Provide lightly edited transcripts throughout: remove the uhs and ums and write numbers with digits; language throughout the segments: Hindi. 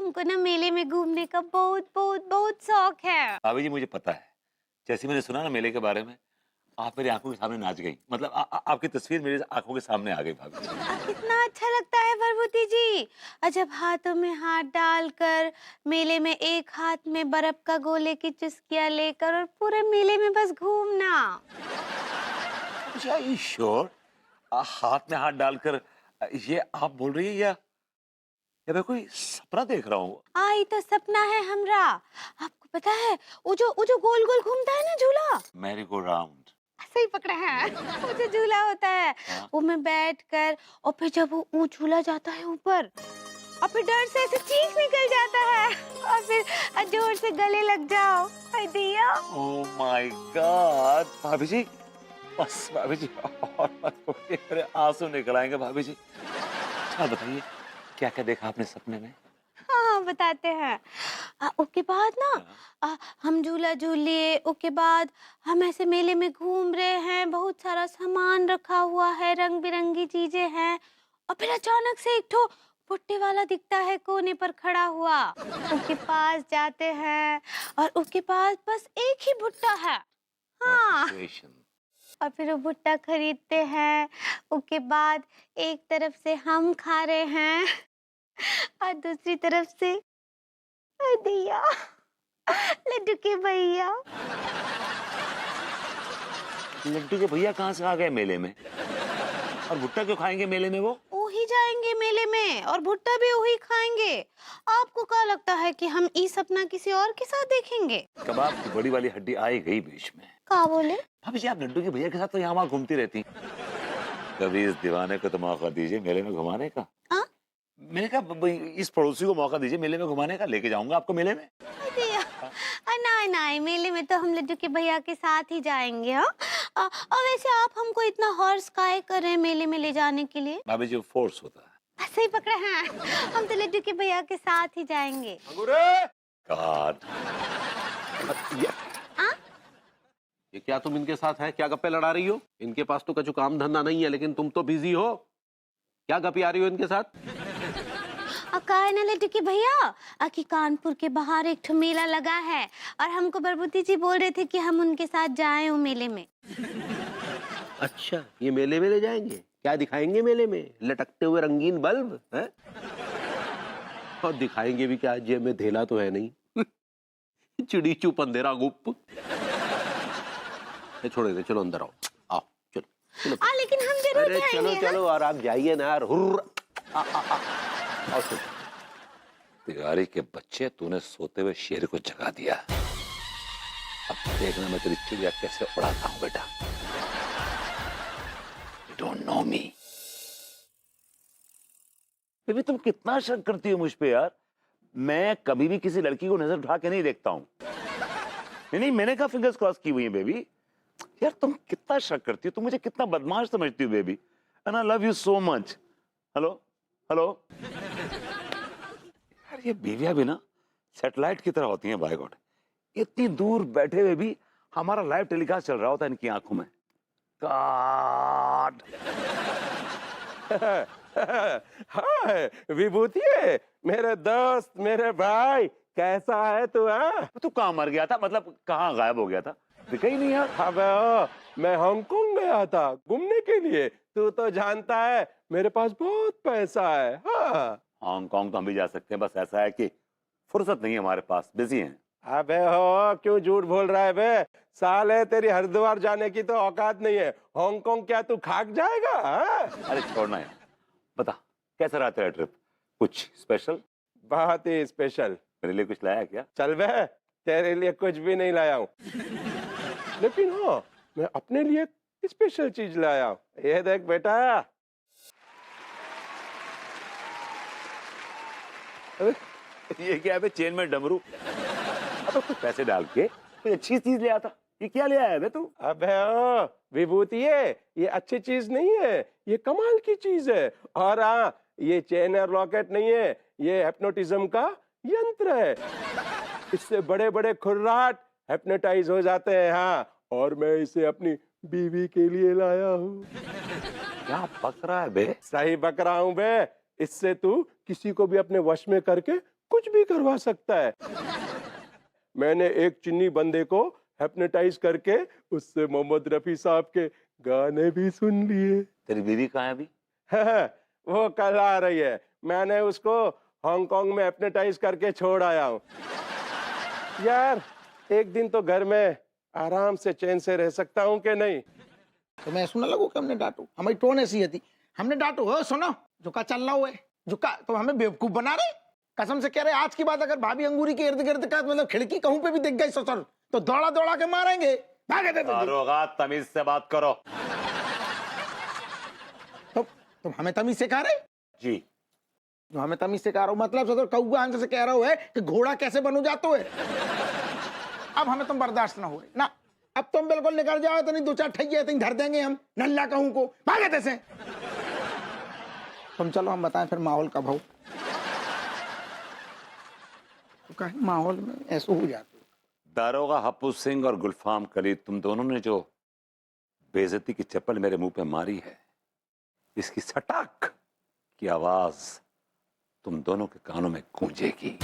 हमको ना मेले में घूमने का बहुत बहुत बहुत शौक है। भाभी जी मुझे पता है, जैसे मैंने सुना ना मेले के बारे में, आप मेरी आंखों के सामने नाच गई। मतलब आपकी तस्वीर मेरी आंखों के सामने आ गई भाभी जी। कितना अच्छा लगता है प्रभुति जी। जब हाथों में हाथ डालकर मेले में एक हाथ में बर्फ का गोले की चुस्कियां लेकर और पूरे मेले में बस घूमना। अच्छा श्योर, हाथ में हाथ डालकर ये आप बोल रही है या मैं कोई सपना देख रहा हूँ? आई तो सपना है हमरा। आपको पता है वो जो गोल गोल घूमता है ना झूला, मैरी गो राउंड। सही पकड़ा है। वो जो झूला होता है हाँ? वो में बैठ कर और फिर जब वो झूला जाता है ऊपर और फिर डर से ऐसे चीख निकल जाता है और फिर जोर से गले लग जाओ। हाय दिया। ओह माय गॉड भाभी जी, बस भाभी जी और मत बोलिए, मेरे आंसू निकल आएंगे भाभी जी। अच्छा बताइए क्या क्या देखा आपने सपने में? हाँ बताते हैं। उसके बाद ना हम झूला झूल लिए। उसके बाद हम ऐसे मेले में घूम रहे हैं, बहुत सारा सामान रखा हुआ है, रंग बिरंगी चीजें हैं और फिर अचानक से एक ठो भुट्टे वाला दिखता है कोने पर खड़ा हुआ। उसके पास जाते हैं और उसके पास बस एक ही भुट्टा है। हाँ, और फिर वो भुट्टा खरीदते हैं। उसके बाद एक तरफ से हम खा रहे हैं और दूसरी तरफ से दिया लड्डू के भैया। लड्डू के भैया कहाँ से आ गए मेले में? और भुट्टा क्यों खाएंगे मेले में वो? वही जाएंगे मेले में और भुट्टा भी वही खाएंगे। आपको क्या लगता है कि हम ई सपना किसी और के साथ देखेंगे? कबाब की बड़ी वाली हड्डी आई गई बीच में। क्या बोले? भाभी जी आप लड्डू के भैया के साथ तो यहाँ वहाँ घूमती रहती, कभी इस दीवाने को तो मौका दीजिए मेले में घुमाने का। हाँ? मैंने कहा इस पड़ोसी को मौका दीजिए मेले में घुमाने का, लेके जाऊंगा आपको मेले में। नहीं नहीं, मेले में तो हम लड्डू के भैया के साथ ही जाएंगे। हाँ, और वैसे आप हमको इतना हॉर्स काहे कर रहे हैं मेले में ले जाने के लिए? भाभी जी फोर्स होता है। सही पकड़े हैं, हम तो लड्डू के भैया के साथ ही जाएंगे। God। ये क्या तुम इनके साथ है? क्या गप्पे लड़ा रही हो? इनके पास तो कुछ काम धंधा नहीं है, लेकिन तुम तो बिजी हो। क्या गप्पी आ रही हो इनके साथ? काहे ना लड्डू के भैया कि कानपुर के बाहर एक ठो मेला लगा है और हमको बरबूती जी बोल रहे थे कि हम उनके साथ जाएं वो मेले में। अच्छा, ये मेले में ले जाएंगे? क्या दिखाएंगे मेले में? लटकते हुए रंगीन बल्ब हैं? और दिखाएंगे भी क्या? जेब में धेला तो है नहीं। चिड़ी चुप अंधेरा गुप। छोड़े दे, चलो अंदर आओ। आओ चलो चलो। लेकिन हम जरूर अरे जाएंगे। चलो चलो, और आप जाइए ना यार। हुर्र। आओ चलो। तिवारी के बच्चे, तूने सोते हुए शेर को जगा दिया। अब देखना मैं तेरी चिड़िया कैसे उड़ाता हूं बेटा। Don't know me. बेबी तुम कितना शक करती हो मुझ पे यार। मैं कभी भी किसी लड़की को नजर उठा के नहीं देखता हूं। नहीं मैंने कहा फिंगर्स क्रॉस की हुई है बेबी। यार तुम कितना शक करती हो, तुम मुझे कितना बदमाश समझती हो baby. And I love you so much. Hello hello. यार ये बीवियां भी ना सैटेलाइट की तरह होती हैं बाय गॉड। इतनी दूर बैठे हुए भी हमारा लाइव टेलीकास्ट चल रहा होता है इनकी आंखों में। गॉड। हाय विभूति, मेरे दोस्त, मेरे भाई, कैसा है तू? तू कहाँ मर गया था? मतलब कहाँ गायब हो गया था? दिखा ही नहीं यार। अबे मैं हांगकांग गया था घूमने के लिए। तू तो जानता है मेरे पास बहुत पैसा है। हाँ हांगकांग तो हम भी जा सकते हैं, बस ऐसा है कि फुर्सत नहीं है हमारे पास, बिजी हैं। अबे हो, क्यों झूठ बोल रहा है बे? साले तेरी हरिद्वार जाने की तो औकात नहीं है। हांगकांग क्या तू खाक जाएगा? अरे छोड़ना यार, बता कैसा रहा तेरा ट्रिप? कुछ स्पेशल? बहुत ही स्पेशल। मेरे लिए कुछ लाया क्या? चल बे, तेरे लिए कुछ भी नहीं लाया हूँ, लेकिन हाँ मैं अपने लिए स्पेशल चीज लाया हूँ। ये देख बेटा। अबे ये क्या है? चेन में डमरू। अब कुछ पैसे डाल के कोई अच्छी चीज ले आता। ये क्या ले आया बे तू? अबे ओ विभूति, ये अच्छी चीज नहीं है, ये कमाल की चीज है। और हाँ, ये चेन और लॉकेट नहीं है, ये हिप्नोटिज्म का यंत्र है। इससे बड़े बड़े खुर्राट हिप्नोटाइज हो जाते हैं। हाँ, और मैं इसे अपनी बीवी के लिए लाया हूँ। क्या बक रहा है बे? सही बक रहा हूँ बे। इससे तू किसी को भी अपने वश में करके कुछ भी करवा सकता है। मैंने एक चिन्नी बंदे को हिप्नोटाइज करके उससे मोहम्मद रफी साहब के गाने भी सुन लिए। तेरी बीवी कहाँ है अभी? वो कल आ रही है, मैंने उसको हांगकांग में हिप्नोटाइज करके छोड़ आया हूँ। यार एक दिन तो घर में आराम से चैन से रह सकता हूँ कि नहीं? तो मैं ऐसा ना लगू कि हमने डांटू, हमारी टोन ऐसी थी, हमने डांटू। हो सुनो, झुका चल रहा हुआ है, झुका तो हमें बेवकूफ बना रहे। कसम से कह रहे, आज की बात अगर भाभी अंगूरी के इर्द गिर्द का मतलब खिड़की कहूं पे भी दिख गई ससुर, तो दौड़ा दौड़ा के मारेंगे। भागे दे दारोगा, तमीज से बात करो। तो तुम हमें तमीज सिखा रहे? जी। जो हमें तमीज सिखा रहा हूं मतलब ससुर कौआ आंसर से कह रहा है कि घोड़ा कैसे बनू जातो है। अब हमें तुम बर्दाश्त ना हो रही ना, अब तुम बिल्कुल निकल जाओ, तो नहीं दो चार ठैया तो धर देंगे हम नल्ला कहूं को। भागे दे से तुम चलो, हम बताएं फिर माहौल कब हो। तो माहौल में ऐसा हो जाता। दारोगा हप्पू सिंह और गुलफाम कली, तुम दोनों ने जो बेइज्जती की चप्पल मेरे मुंह पे मारी है, इसकी सटाक की आवाज तुम दोनों के कानों में गूंजेगी।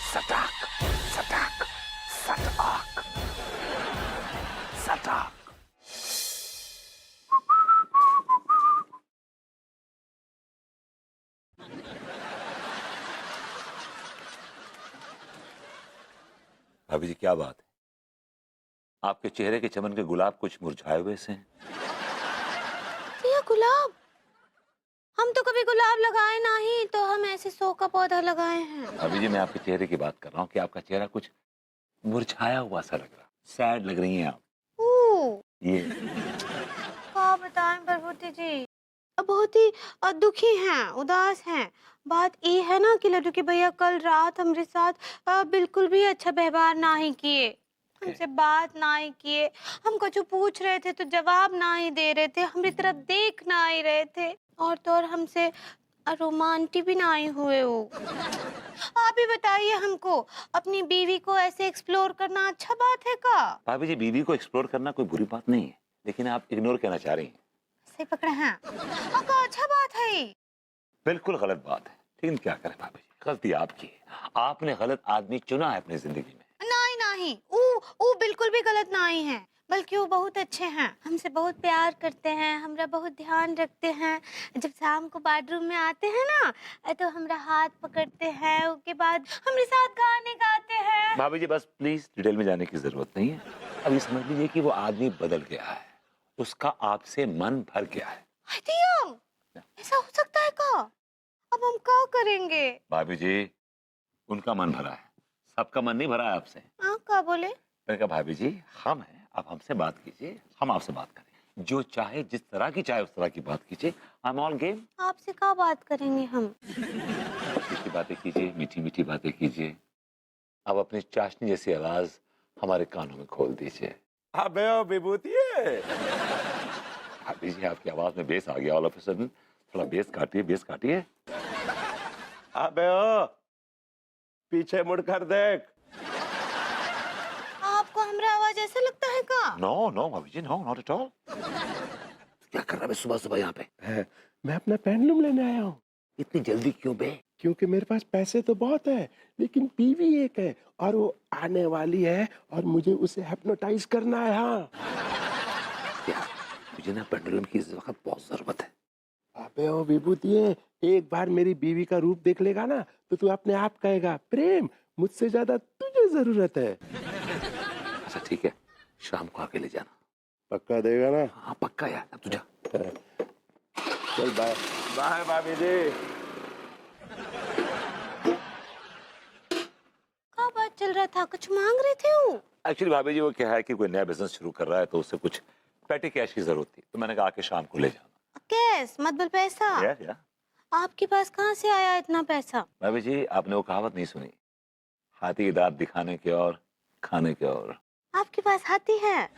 सटाक सटाक सटाक सटाक। भाभी जी क्या बात है? आपके चेहरे के चमन के गुलाब कुछ मुरझाए हुए से हैं। ये गुलाब, हम तो कभी गुलाब लगाए नहीं, तो हम ऐसे 100 का पौधा लगाए हैं। भाभी जी मैं आपके चेहरे की बात कर रहा हूँ कि आपका चेहरा कुछ मुरझाया हुआ सा लग रहा, सैड लग रही हैं आप। ये क्या बताएं प्रभुति जी, बहुत ही दुखी हैं, उदास हैं। बात ये है ना कि लड्डू के भैया कल रात हमारे साथ बिल्कुल भी अच्छा व्यवहार ना ही किए, हमसे बात ना ही किए, हमको जो पूछ रहे थे तो जवाब ना ही दे रहे थे, हमारी तरफ देख ना ही रहे थे, और तो और हमसे रोमांटिक भी ना ही हुए हो। आप ही बताइए हमको, अपनी बीवी को ऐसे एक्सप्लोर करना अच्छा बात है का? भाभी जी बीवी को एक्सप्लोर करना कोई बुरी बात नहीं है, लेकिन आप इग्नोर कहना चाह रही हैं। सही पकड़े हैं अक्का, अच्छा बात है ये। बिल्कुल गलत बात है, लेकिन क्या करें भाभी जी, गलती आपकी है, आपने गलत आदमी चुना है अपनी जिंदगी में। नहीं नहीं, वो बिल्कुल भी गलत नहीं है, बल्कि वो बहुत अच्छे हैं, हमसे बहुत प्यार करते हैं, हमरा बहुत ध्यान रखते हैं। जब शाम को बेडरूम में आते हैं ना, तो हमरा हाथ पकड़ते हैं, उसके बाद हमारे साथ गाने गाते हैं। भाभी जी बस प्लीज डिटेल में जाने की जरूरत नहीं है, अब ये समझ लीजिए कि वो आदमी बदल गया है, उसका आपसे मन भर गया है। ऐसा हो सकता है का? अब हम क्या करेंगे? भाभी जी उनका मन भरा है, सबका मन नहीं भरा है आपसे। हाँ क्या बोले? मैंने कहा भाभी जी हम हैं, आप हमसे बात कीजिए, हम आपसे बात करें, जो चाहे जिस तरह की चाहे उस तरह की बात कीजिए, आई एम ऑल गेम। आपसे क्या बात करेंगे हम? अच्छी बातें कीजिए, मीठी मीठी बातें कीजिए, अब अपनी चाशनी जैसी आवाज हमारे कानों में खोल दीजिए। अबे ओ विभूति है। भाभी जी आपकी आवाज में बेस आ गया ऑल ऑफ अ सडन, थोड़ा बेस काटिए, बेस काटिए। अबे ओ पीछे मुड़कर देख। आपको हमारा आवाज ऐसा लगता है का? नो नो भाभी जी, नो नॉट एट ऑल। क्या कर रहा है सुबह सुबह यहाँ पे? मैं अपना पेंडुलम लेने आया हूँ। इतनी जल्दी क्यों बे? क्योंकि मेरे पास पैसे तो बहुत है, लेकिन बीवी एक है और वो आने वाली है और मुझे उसे हिप्नोटाइज करना है। हाँ क्या मुझे ना पेंडुलम की इस वक्त बहुत जरूरत है। अबे ओ विभूति है, एक बार मेरी बीवी का रूप देख लेगा ना तो तू अपने आप कहेगा प्रेम मुझसे ज्यादा तुझे जरूरत है। अच्छा ठीक है, शाम को आके ले जाना। पक्का देगा ना? हाँ पक्का यार, अब तू जा। चल बाय बाय भाभी जी। क्या बात चल रहा था, कुछ मांग रहे थे वो? एक्चुअली भाभी जी वो क्या है कि कोई नया बिजनेस शुरू कर रहा है, तो उससे कुछ पेटी कैश की जरूरत थी, तो मैंने कहा आके शाम को ले जाना। कैश मतलब पैसा? या आपके पास कहाँ से आया इतना पैसा? भाभी जी आपने वो कहावत नहीं सुनी, हाथी के दांत दिखाने के और खाने के और। आपके पास हाथी है?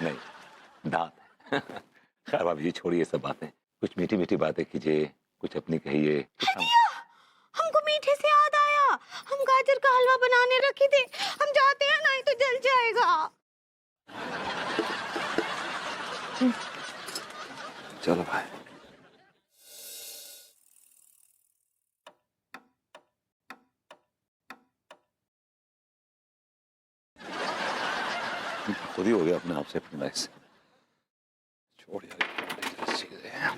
नहीं दांत है। खैर भाभी जी छोड़िए सब बातें, कुछ मीठी मीठी बातें कीजिए, कुछ अपनी कहिए। हमको मीठे से याद आया, हम गाजर का हलवा बनाने रखे थे, हम जाते हैं नहीं तो जल जाएगा। चलो भाई। खुद ही हो गया अपने आप से अपनी लाइफ से। छोड़ यार, dangerous चीज़ है।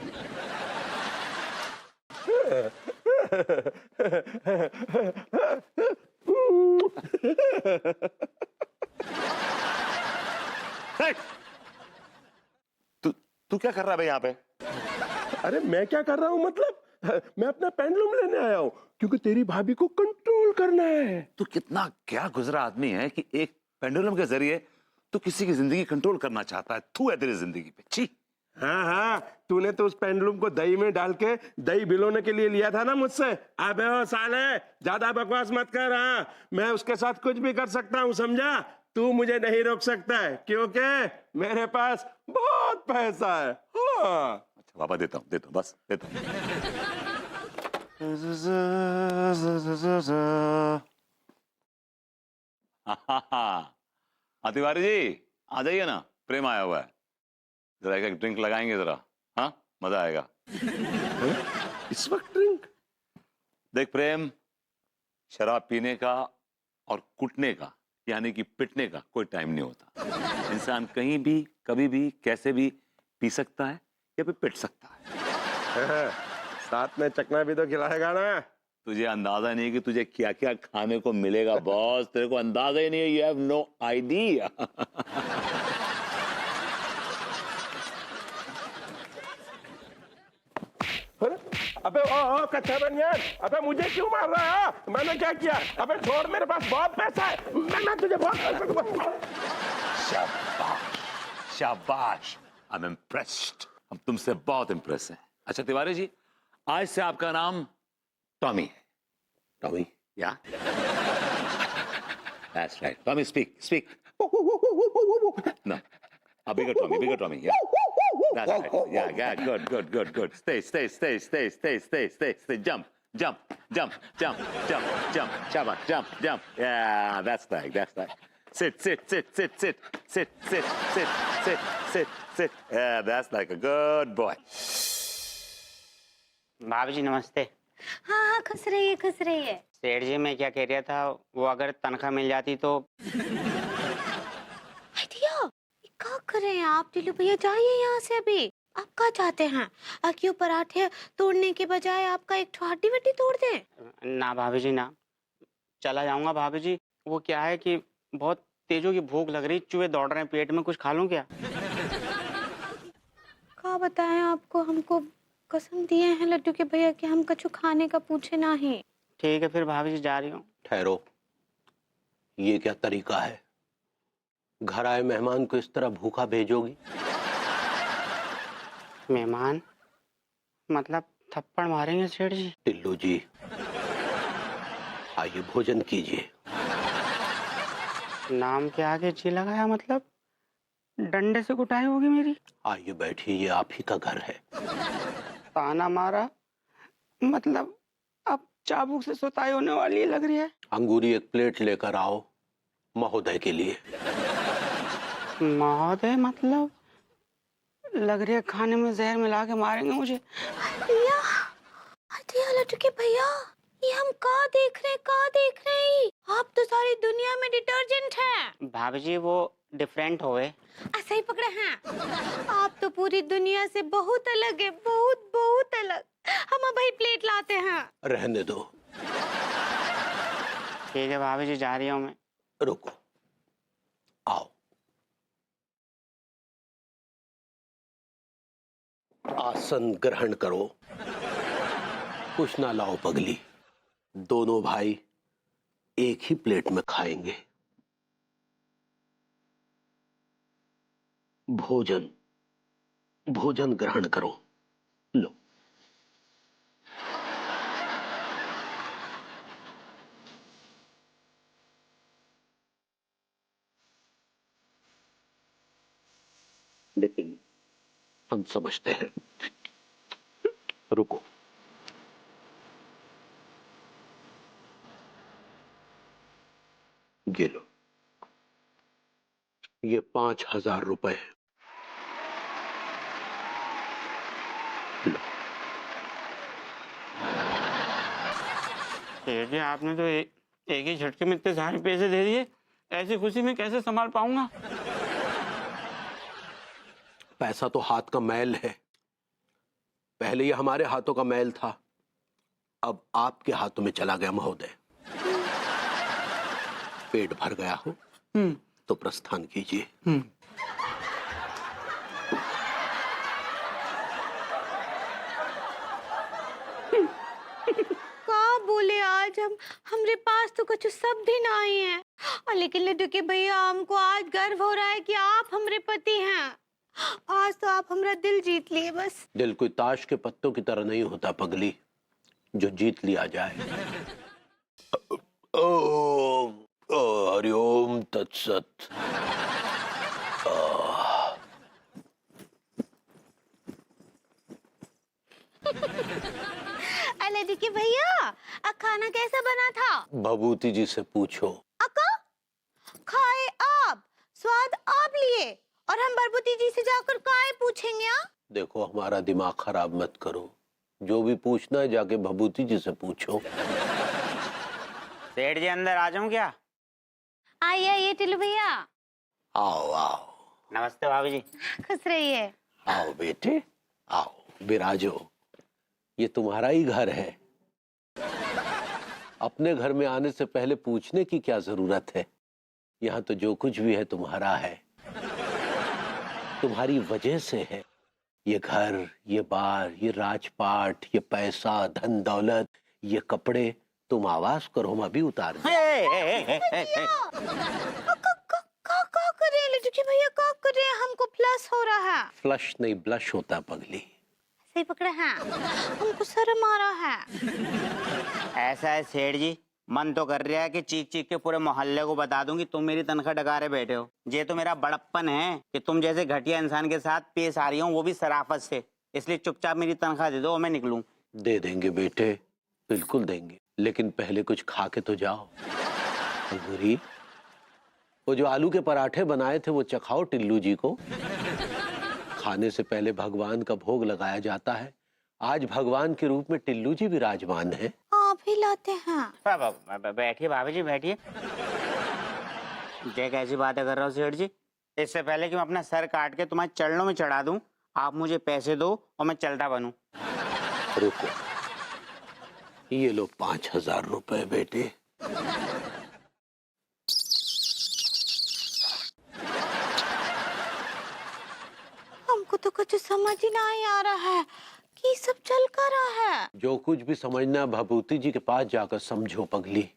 Hey! तू तू क्या कर रहा है भाई यहाँ पे? अरे मैं क्या कर रहा हूँ मतलब, मैं अपना पेंडुलम लेने आया हूँ क्योंकि तेरी भाभी को कंट्रोल करना है। तू कितना क्या गुजरा आदमी है कि एक पेंडुलम के जरिए तू किसी की जिंदगी कंट्रोल करना चाहता है। तू है तेरी जिंदगी पे, छी। हाँ हाँ, तूने तो उस पेंडुलम को दही में डाल के दही भिगोने के लिए लिया था ना मुझसे। अबे ओ साले, ज्यादा बकवास मत कर। हाँ, मैं उसके साथ कुछ भी कर सकता हूँ, समझा? तू मुझे नहीं रोक सकता है क्योंकि मेरे पास बहुत पैसा है। हाँ। अच्छा बाबा, देता हूँ बस देता हूँ। हाँ तिवारी जी, आ जाइए ना, प्रेम आया हुआ है। जरा एक ड्रिंक लगाएंगे जरा, हाँ मजा आएगा। इस वक्त ड्रिंक? देख प्रेम, शराब पीने का और कुटने का यानी कि पिटने का कोई टाइम नहीं होता। इंसान कहीं भी कभी भी कैसे भी पी सकता है या फिर पिट सकता है। साथ में चकना भी तो खिलाएगा ना। तुझे अंदाजा नहीं है कि तुझे क्या क्या खाने को मिलेगा बॉस। तेरे को अंदाजा ही नहीं है। You have no idea. अबे ओ कच्चा बनियान, अबे मुझे क्यों मार रहा है? मैंने क्या किया? अबे छोड़, मेरे पास बहुत पैसा है। मैं तुझे बहुत पैसा दूंगा। शाबाश शाबाश, आई एम इम्प्रेस्ड। हम तुमसे बहुत इम्प्रेस हैं। अच्छा तिवारी जी, आज से आपका नाम टॉमी है। Tommy? Yeah that's right. Tommy, speak. No, bigger Tommy, yeah. That's right. Yeah, good. Stay. Jump. Yeah, that's right. Sit. Yeah, that's like a good boy. भाभी जी नमस्ते। हाँ, खुश रहिए। सेठ जी, मैं क्या कह रहा था, वो अगर तनख्वाह मिल जाती तो। भैया, ये क्या कर रहे हैं आप? टीलू भैया जाइए यहाँ से अभी। आप कहाँ चाहते हैं? क्यों पराठे तोड़ने के बजाय आपका एक हड्डी वड्डी तोड़ दें? ना भाभी जी ना, चला जाऊंगा भाभी जी। वो क्या है कि बहुत तेजों की भूख लग रही, चूहे दौड़ रहे हैं पेट में, कुछ खा लूं क्या? क्या बताएं आपको, हमको कसम दिए हैं लड्डू के भैया कि हम कछु खाने का पूछे ना ही। ठीक है फिर भाभी जी, जा रही हूँ। ठहरो, ये क्या तरीका है? घर आए मेहमान को इस तरह भूखा भेजोगी? मेहमान मतलब थप्पड़ मारेंगे सेठ जी? टिल्लू जी, आइए भोजन कीजिए। नाम के आगे जी लगाया मतलब डंडे से कुटाई होगी मेरी? आइए बैठिए, ये आप ही का घर है। ताना मारा मतलब अब चाबुक से सुताई होने वाली लग रही है। अंगूरी एक प्लेट लेकर आओ महोदय के लिए। महोदय मतलब लग रही है खाने में जहर मिला के मारेंगे मुझे। अरे लड्डू के भैया, ये हम का देख रहे हैं? आप तो सारी दुनिया में डिटर्जेंट हैं। भाभी जी वो डिफरेंट हो गए। ऐसा ही पकड़े हैं। आप तो पूरी दुनिया से बहुत अलग है, बहुत अलग। हम अब ही प्लेट लाते हैं। रहने दो। ठीक है भाभी जी, जा रही हूँ मैं। रुको, आओ। आसन ग्रहण करो। कुछ ना लाओ पगली, दोनों भाई एक ही प्लेट में खाएंगे। भोजन ग्रहण करो। लो। लेकिन हम समझते हैं। रुको, ये लो, ये 5,000 रुपए है। लो। सेठ जी आपने तो एक ही झटके में इतने सारे पैसे दे दिए, ऐसी खुशी में कैसे संभाल पाऊंगा? पैसा तो हाथ का मैल है। पहले ये हमारे हाथों का मैल था, अब आपके हाथों में चला गया महोदय। पेट भर गया हो तो प्रस्थान कीजिए। का बोले आज हम हमरे पास तो कुछ सब दिन आए हैं और लेकिन लड्डू के भैया हमको आज गर्व हो रहा है कि आप हमरे पति हैं। आज तो आप हमरा दिल जीत लिए बस। दिल कोई ताश के पत्तों की तरह नहीं होता पगली, जो जीत लिया जाए। ओम हरिओम तत्सत। लड्डू के भैया खाना कैसा बना था? भभूति जी से पूछो। अका खाए आप, स्वाद आप लिए और हम भभूति जी से जाकर काहे पूछेंगे? देखो हमारा दिमाग खराब मत करो, जो भी पूछना है जाके भभूति जी से पूछो। सेठ जी अंदर आ जाऊं क्या? आइए आइए टिल्लू भैया। आओ आओ। नमस्ते भाभी जी। खुश रहिए। आओ बेटे आओ, विराजो। ये तुम्हारा ही घर है। अपने घर में आने से पहले पूछने की क्या जरूरत है? यहाँ तो जो कुछ भी है तुम्हारा है, तुम्हारी वजह से है। ये घर, ये बार, ये राजपाट, ये पैसा, धन दौलत, ये कपड़े। तुम आवाज करो हम अभी उतार दें। का कर रहे हैं लड्डू के भैया? का कर रहे हैं? हमको प्लस हो रहा है। फ्लश नहीं ब्लश होता पगली। सही पकड़े हैं। हमको शर्म आ रहा है। ऐसा है सेठ जी, मन तो कर रहा है कि चीख चीख के पूरे मोहल्ले को बता दूं कि तुम मेरी तनख्वाह डकारे बैठे हो। ये तो मेरा बड़प्पन है कि तुम जैसे घटिया इंसान के साथ पेश आ रही हो, वो भी शराफत से। इसलिए चुपचाप मेरी तनख्वाह दे दो और मैं निकलूं। दे देंगे बेटे, बिल्कुल देंगे, लेकिन पहले कुछ खा के तो जाओ। अंगूरी, वो जो आलू के पराठे बनाए थे वो चखाओ टिल्लू जी को। खाने से पहले भगवान का भोग लगाया जाता है। आज भगवान के रूप में टिल्लू जी विराजमान है। आप ही लाते हैं। बैठिए भाभी जी बैठिए। ये कैसी बातें कर रहे हो सेठ जी? इससे पहले कि मैं अपना सर काट के तुम्हारे चरणों में चढ़ा दूं, आप मुझे पैसे दो और मैं चलता बनूं। रुको, ये लो 5000 रुपए बेटे। हमको तो कुछ समझ ही नहीं आ रहा है कि सब चल कर रहा है। जो कुछ भी समझना भभूति जी के पास जाकर समझो पगली।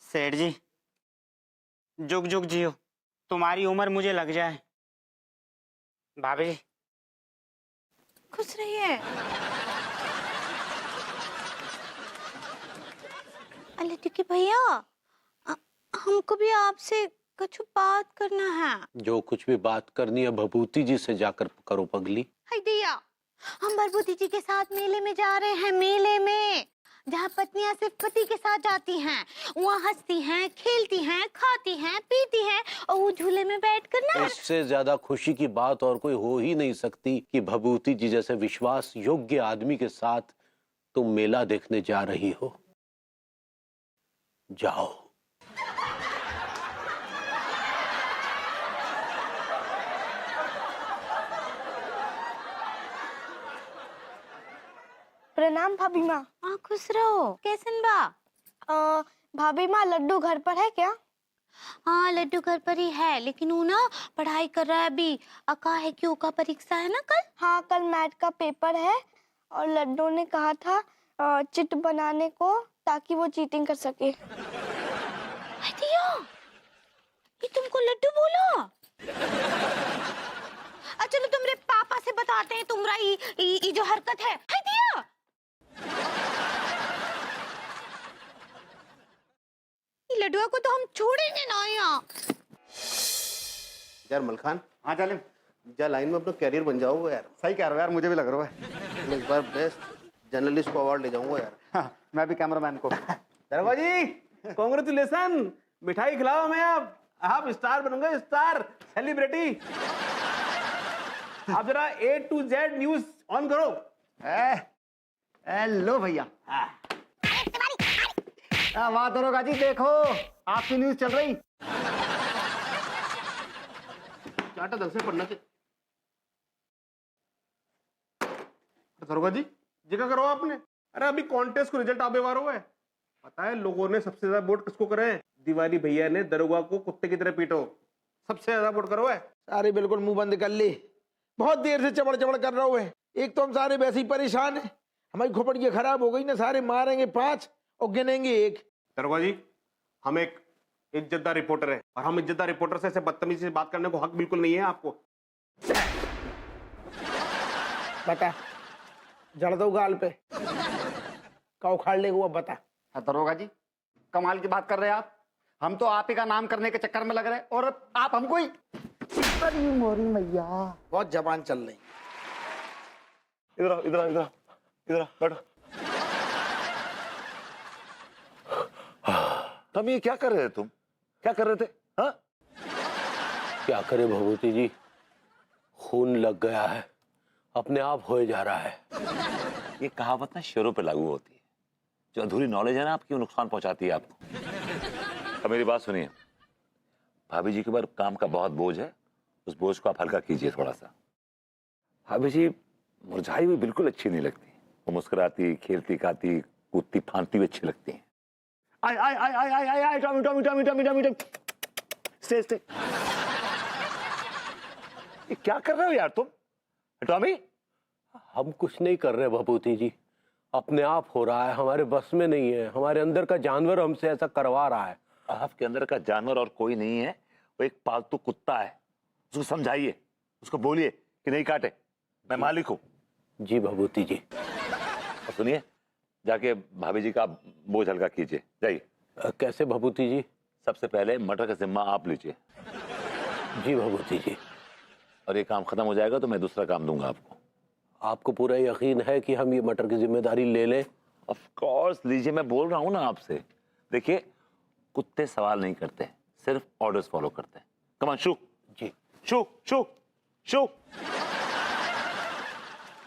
सेठ जी जुग जुग जियो, तुम्हारी उम्र मुझे लग जाए। भाभी जी खुश रहिए। लड्डू के भैया हमको भी आपसे कुछ बात करना है। जो कुछ भी बात करनी है भभूति जी से जाकर करो पगली। हाय दिया, हम भभूति जी के साथ मेले में जा रहे हैं। मेले में जहाँ पत्नियां सिर्फ पति के साथ जाती हैं, वहाँ हंसती हैं, खेलती हैं, खाती हैं, पीती हैं और वो झूले में बैठकर ना। इससे ज्यादा खुशी की बात और कोई हो ही नहीं सकती कि भभूति जी जैसे विश्वास योग्य आदमी के साथ तुम मेला देखने जा रही हो। जाओ। प्रणाम भाभी माँ। हाँ खुश रहो। कैसन बा? भाभी माँ लड्डू घर पर है क्या? हाँ लड्डू घर पर ही है, लेकिन वो ना पढ़ाई कर रहा है अभी। अका है कि ओका परीक्षा है ना कल। हाँ कल मैथ का पेपर है और लड्डू ने कहा था चिट बनाने को ताकि वो चीटिंग कर सके। दिया, ये तुमको लड्डू बोला? चलो तुमरे पापा से बताते हैं तुम्हारा ये जो हरकत है। दिया, लड्डुआ को तो हम छोड़ेंगे ना यहाँ। यार मलखान, हाँ चले। जा लाइन में अपना कैरियर बन जाओगे यार। सही कह रहे हो यार, मुझे भी लग रहा है। मैं इस बार बेस्ट जर्नलिस्ट को अवार्ड ले जाऊंगा यार। हाँ, मैं भी कैमरामैन को। दरोगा जी कांग्रेचुलेसन, मिठाई खिलाओ हमें। आप स्टार बनोगे, स्टार सेलिब्रिटी। आप जरा A to Z news on करो। हेलो भैया। वाह दरोगा जी, देखो आपकी न्यूज चल रही। डाटा ढंग से पढ़ना चाहिए। दरोगा जी ये क्या करो आपने? अरे अभी कॉन्टेस्ट को रिजल्ट आबे वार हुआ है। पता है लोगों ने सबसे ज्यादा वोट किसको करे हैं? दिवाली भैया ने दरोगा को कुत्ते की तरह पीटो, सबसे ज्यादा वोट करो है। सारे बिल्कुल मुंह बंद कर ले, बहुत देर से चबड़ चबड़ कर रहा है। एक तो हम सारे वैसे ही परेशान है, हमारी खोपड़ी खराब हो गई ना, सारे मारेंगे 5 और गिनेंगे 1। दरोगा जी हम एक इज्जतदार रिपोर्टर है और हम इज्जतदार रिपोर्टर से ऐसे बदतमीजी से बात करने को हक बिल्कुल नहीं है आपको। बता, जड़ दो गाल पे का उखाड़ ले वो, बता। दरोगा जी कमाल की बात कर रहे हैं आप। हम तो आप ही का नाम करने के चक्कर में लग रहे हैं और आप हमको ही। अरे मोरी मैया, बहुत जबान चल रही। इधर आओ, इधर आओ, इधर आओ, इधर आओ, बैठो। तुम ये क्या कर रहे थे? तुम क्या कर रहे थे? हाँ, क्या करे भभूति जी, खून लग गया है, अपने आप होए जा रहा है। ये कहावत ना शेरों पे लागू होती है। जो अधूरी नॉलेज है ना आपकी, वो नुकसान पहुंचाती है आपको। अब मेरी बात सुनिए, भाभी जी के ऊपर काम का बहुत बोझ है, उस बोझ को आप हल्का कीजिए थोड़ा सा। भाभी जी मुरझाई हुई बिल्कुल अच्छी नहीं लगती। वो मुस्कुराती, खेलती, खाती, कूदती, फांदती हुई अच्छी लगती हैं। आई आई आई आई आई आई आई Tommy Tommy Tommy Tommy Tommy Tommy, stay stay. ये क्या कर रहे हो यार तुम? टॉमी हम कुछ नहीं कर रहे भभूति जी, अपने आप हो रहा है, हमारे बस में नहीं है। हमारे अंदर का जानवर हमसे ऐसा करवा रहा है। आपके अंदर का जानवर और कोई नहीं है, वो एक पालतू कुत्ता है। उसको समझाइए, उसको बोलिए कि नहीं काटे, मैं मालिक हूं। जी भभूति जी। और सुनिए, जाके भाभी जी का बोझ हल्का कीजिए, जाइए। कैसे भभूति जी? सबसे पहले मटर का जिम्मा आप लीजिए। जी भभूति जी। और ये काम खत्म हो जाएगा तो मैं दूसरा काम दूंगा आपको। आपको पूरा यकीन है कि हम ये मटर की जिम्मेदारी ले लें? ऑफ कोर्स लीजिए, मैं बोल रहा हूं ना आपसे। देखिए, कुत्ते सवाल नहीं करते, सिर्फ ऑर्डर्स फॉलो करते हैं। Come on, shoo. जी। Shoo shoo shoo.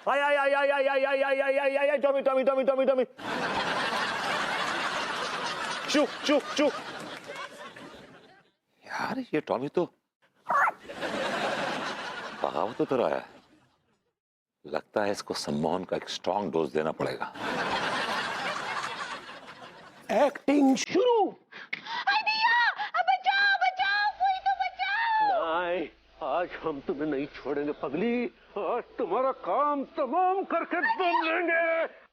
आई आई आई आई आई आई आई आई आई आई आई आई Tommy Tommy Tommy Tommy Tommy. Shoo shoo shoo. यार ये टॉमी तो बगावत तो रहा है। लगता है इसको सम्मोहन का एक स्ट्रॉन्ग डोज देना पड़ेगा। एक्टिंग शुरू। बचाओ बचाओ, कोई तो बचाओ। नहीं, आज हम तुम्हें नहीं छोड़ेंगे पगली, आज तुम्हारा काम तमाम करके दम लेंगे।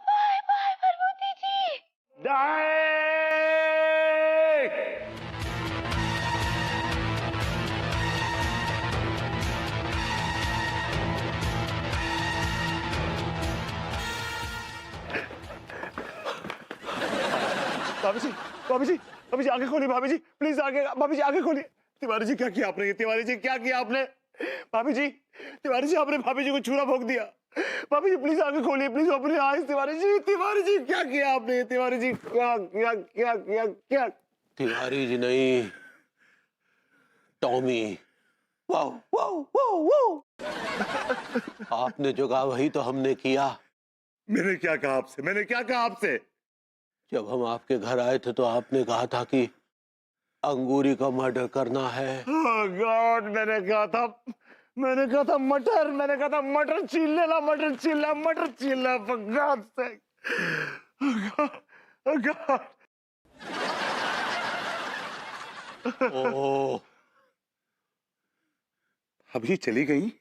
बाय बाय भभूति जी। भाभी जी, भाभी जी, भाभी जी आंखें खोलिए, भाभी जी प्लीज आगे, भाभी जी आंखें खोलिए। तिवारी जी क्या किया आपने? तिवारी जी क्या किया आपने? भाभी जी, तिवारी जी आपने भाभी जी को छुरा भोंक दिया। भाभी जी प्लीज आंखें खोलिए, please open your eyes. Tiwari ji क्या किया आपने? तिवारी जी क्या क्या क्या क्या क्या? तिवारी जी नहीं, Tommy. Wow wow wow wow. आपने जो कहा वही तो हमने किया। मैंने क्या कहा आपसे? मैंने क्या कहा आपसे? जब हम आपके घर आए थे तो आपने कहा था कि अंगूरी का मर्डर करना है। Oh God, मैंने कहा था मटर, मैंने कहा था मटर छील लेना, मटर छीलना, मटर छीलना। For God's sake. Oh God. ओह, अभी चली गई,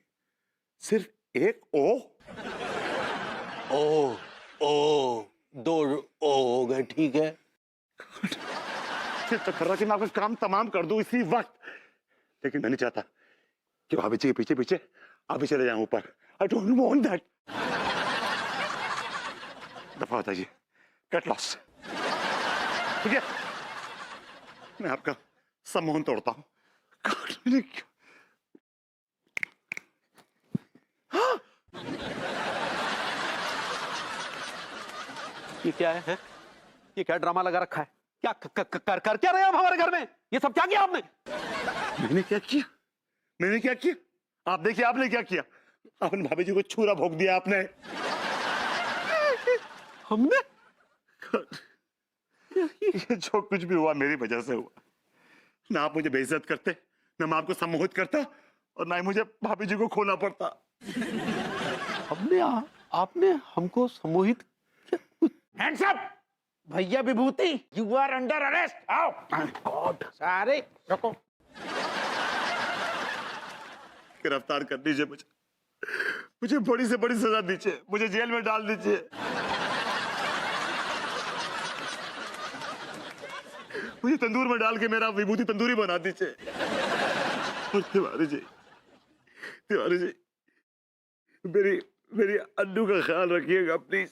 सिर्फ एक ओ। ओ, ओ, 2 ओ हो गए, ठीक है। फिर तो कर रहा कि मैं आपका काम तमाम कर दूं इसी वक्त, लेकिन मैं नहीं चाहता कि भाभी जी के पीछे पीछे आप ही चले जाएं ऊपर। I don't want that. दफा बताइए, गेट लॉस्ट। ठीक है, मैं आपका सम्मोहन तोड़ता हूं। God, मैंने क्यों? हाँ! ये क्या है? ये क्या ड्रामा लगा रखा है? क्या कर क्या रहे हैं आप हमारे घर में? ये सब क्या किया आपने? मैंने क्या किया? मैंने क्या किया? आप देखिए आपने क्या किया। आपने भाभी जी को छुरा भोंक दिया आपने। हमने? ये जो कुछ भी हुआ मेरी वजह से हुआ। ना आप मुझे बेइज्जत करते, ना मैं आपको सम्मोहित करता, और ना ही मुझे भाभी जी को खोना पड़ता। हमने आपने हमको सम्मोहित हैंड्स अप भैया विभूति, यू आर अंडर अरेस्ट। आओ गॉड सारे रखो। गिरफ्तार कर दीजिए मुझे बड़ी से बड़ी सजा दीजिए, मुझे जेल में डाल दीजिए। मुझे तंदूर में डाल के मेरा विभूति तंदूरी बना दीजिए। और तिवारी जी मेरी अन्नू का ख्याल रखिएगा प्लीज।